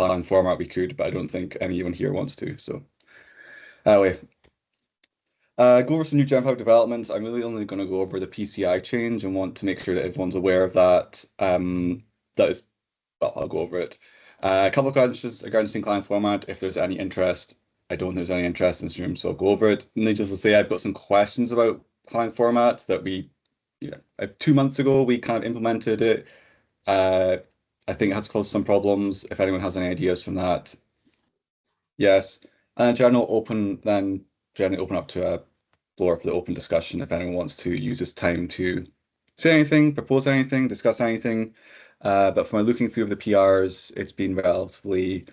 plan format we could, but I don't think anyone here wants to. So anyway, go over some new Gen 5 developments. I'm really only going to go over the PCI change and want to make sure that everyone's aware of that. That is, well, I'll go over it. A couple of questions regarding client format, if there's any interest. I don't think there's any interest in this room, so I'll go over it. Needless to say, I've got some questions about client format that yeah, 2 months ago, we kind of implemented it. Uh, I think it has caused some problems. If anyone has any ideas from that, yes. And generally open up to a floor for the open discussion if anyone wants to use this time to say anything, propose anything, discuss anything. But from my looking through of the PRs, it's been relatively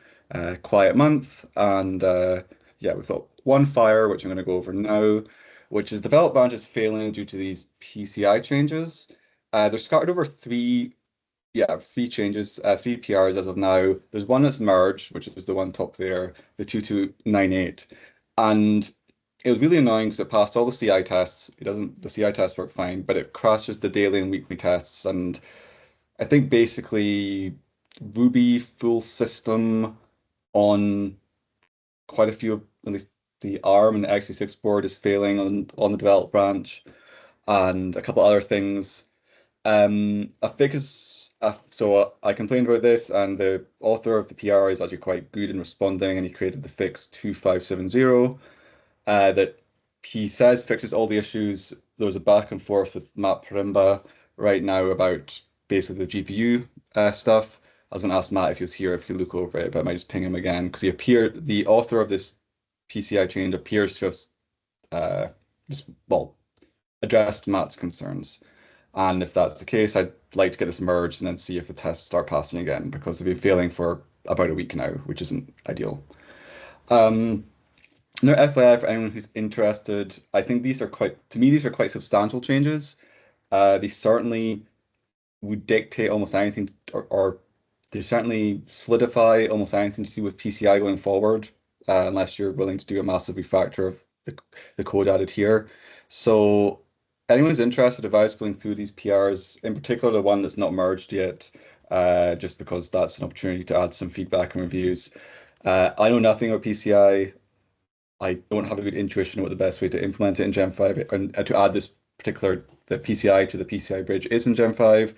quiet month. And yeah, we've got one fire, which I'm going to go over now, which is developed branches failing due to these PCI changes. They're scattered over three changes, three PRs as of now. There's one that's merged, which is the one top there, the 2298. And it was really annoying because it passed all the CI tests. The CI tests work fine, but it crashes the daily and weekly tests. And I think basically Ruby full system on quite a few, at least the ARM and the x86 board is failing on the develop branch and a couple other things. I think I complained about this, and the author of the PR is actually quite good in responding, and he created the fix 2570 that he says fixes all the issues. There was a back and forth with Matt Parimba right now about basically the GPU stuff. I was going to ask Matt if he was here, if he could look over it, but I might just ping him again because the author of this PCI change appears to have uh, well, addressed Matt's concerns. And if that's the case, I'd like to get this merged and then see if the tests start passing again because they've been failing for about a week now, which isn't ideal. Um, Now, FYI, for anyone who's interested, I think these are quite substantial changes. They certainly would dictate almost anything, or they certainly solidify almost anything to do with PCI going forward, unless you're willing to do a massive refactor of the code added here. So, anyone who's interested, advise going through these PRs, in particular the one that's not merged yet, just because that's an opportunity to add some feedback and reviews. I know nothing about PCI. I don't have a good intuition what the best way to implement it in Gem 5 and to add the PCI to the PCI bridge is in Gem 5.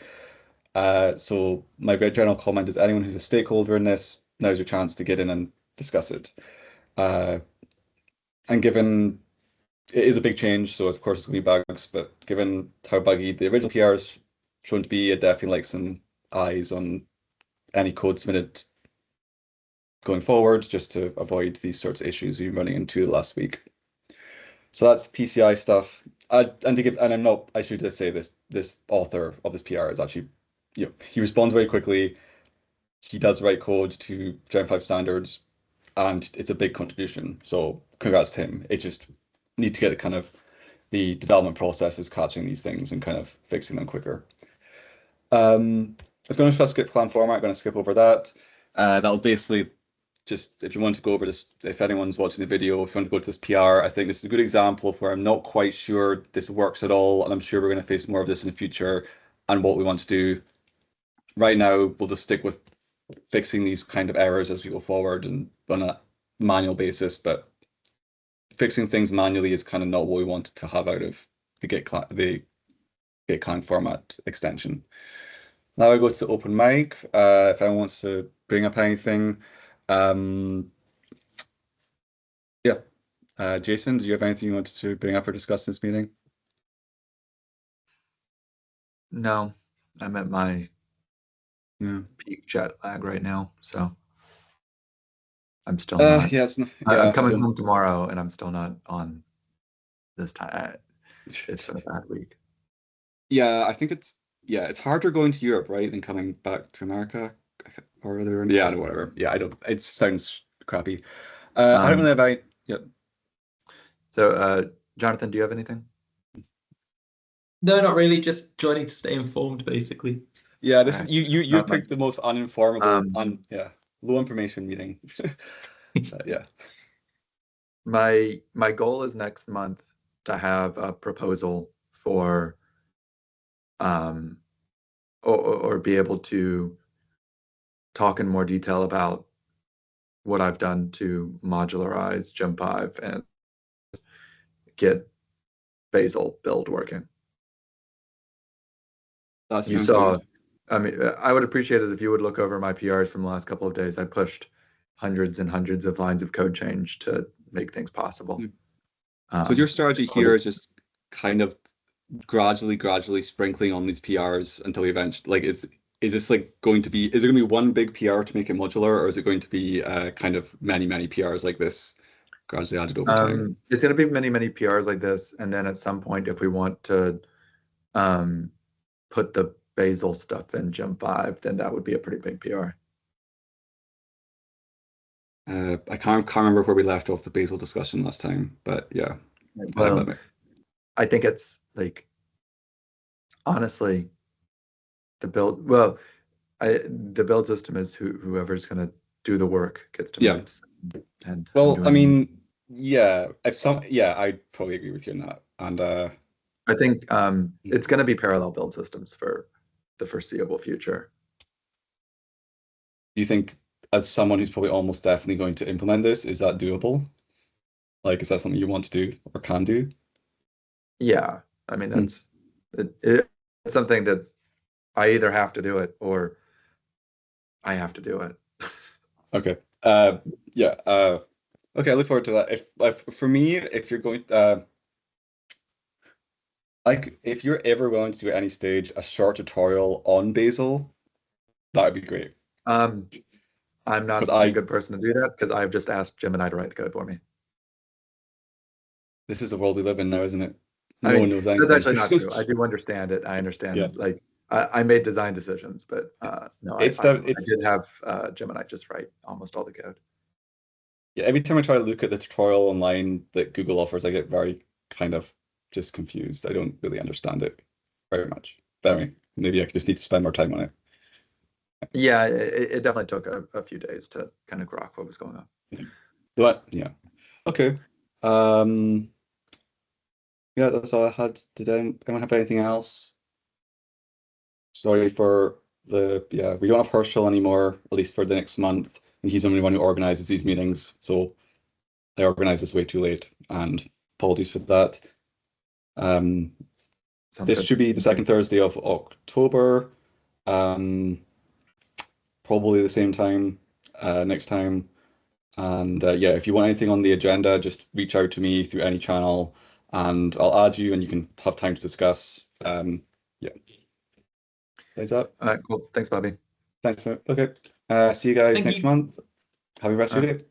So my very general comment is anyone who's a stakeholder in this, now's your chance to get in and discuss it. And given it is a big change, so of course it's going to be bugs, but given how buggy the original PR is shown to be, I'd definitely like some eyes on any code submitted going forward, just to avoid these sorts of issues we've been running into last week. So that's PCI stuff. I should just say this author of this PR is actually, he responds very quickly. He does write code to Gen 5 standards, and it's a big contribution. So congrats to him. It just need to get the development processes catching these things and kind of fixing them quicker. It's going to skip plan format. I'm going to skip over that. That was basically just if you want to go over this, if anyone's watching the video, if you want to go to this PR, I think this is a good example of where I'm not quite sure this works at all, and I'm sure we're going to face more of this in the future and what we want to do. Right now, we'll just stick with fixing these kind of errors as we go forward and on a manual basis, but fixing things manually is kind of not what we wanted to have out of the Git client format extension. Now I go to the open mic. If anyone wants to bring up anything, yeah. Jason, do you have anything you wanted to bring up or discuss in this meeting? No, I'm at my peak jet lag right now, so I'm still not. I'm coming home tomorrow, and I'm still not on this time. It's been a bad week. Yeah, I think it's harder going to Europe, right, than coming back to America, or no, whatever. Yeah, I don't. It sounds crappy. I don't really have any. Yeah. So, Jonathan, do you have anything? No, not really. Just joining to stay informed, basically. Yeah, this is you picked the most uninformable, low information meeting. Yeah. My goal is next month to have a proposal for or be able to talk in more detail about what I've done to modularize gem5 and get Bazel build working. You saw, I mean, I would appreciate it if you would look over my PRs from the last couple of days. I pushed hundreds and hundreds of lines of code change to make things possible. So your strategy here is just kind of gradually sprinkling on these PRs until we eventually, like, is this like going to be, is there going to be one big PR to make it modular, or is it going to be kind of many PRs like this gradually added over time? It's going to be many PRs like this, and then at some point, if we want to put the Bazel stuff in gem5, then that would be a pretty big PR. I can't remember where we left off the Bazel discussion last time, but yeah. Well, I think it's like, honestly, the build, well, the build system is whoever's going to do the work gets to make it. And well, I mean, yeah, I'd probably agree with you on that. And I think it's going to be parallel build systems for the foreseeable future. Do you think, as someone who's probably almost definitely going to implement this, is that doable? Like, is that something you want to do or can do? Yeah, I mean, that's it's something that I either have to do it or I have to do it. Okay. Yeah. Okay, I look forward to that. If for me, if you're going like, if you're ever willing to do at any stage a short tutorial on Bazel, that would be great. I'm not a good person to do that because I've just asked Gemini to write the code for me. This is the world we live in now, isn't it? No one knows anything. That's actually not true. I do understand it. I understand, like, I made design decisions, but no, I did have Gemini just write almost all the code. Yeah, every time I try to look at the tutorial online that Google offers, I get very kind of just confused. I don't really understand it very much. But anyway, maybe I just need to spend more time on it. Yeah, it definitely took a few days to kind of grok what was going on. But yeah. Okay. Yeah, that's all I had. Did anyone have anything else? Sorry for we don't have Herschel anymore, at least for the next month, and he's the only one who organizes these meetings, so I organized this way too late, and apologies for that. This should be the second Thursday of October, probably the same time next time. And yeah, if you want anything on the agenda, just reach out to me through any channel, and I'll add you, and you can have time to discuss. Yeah. Thanks up. All right, cool. Thanks, Bobby. Thanks. Okay. See you guys next month. Have a rest of your day.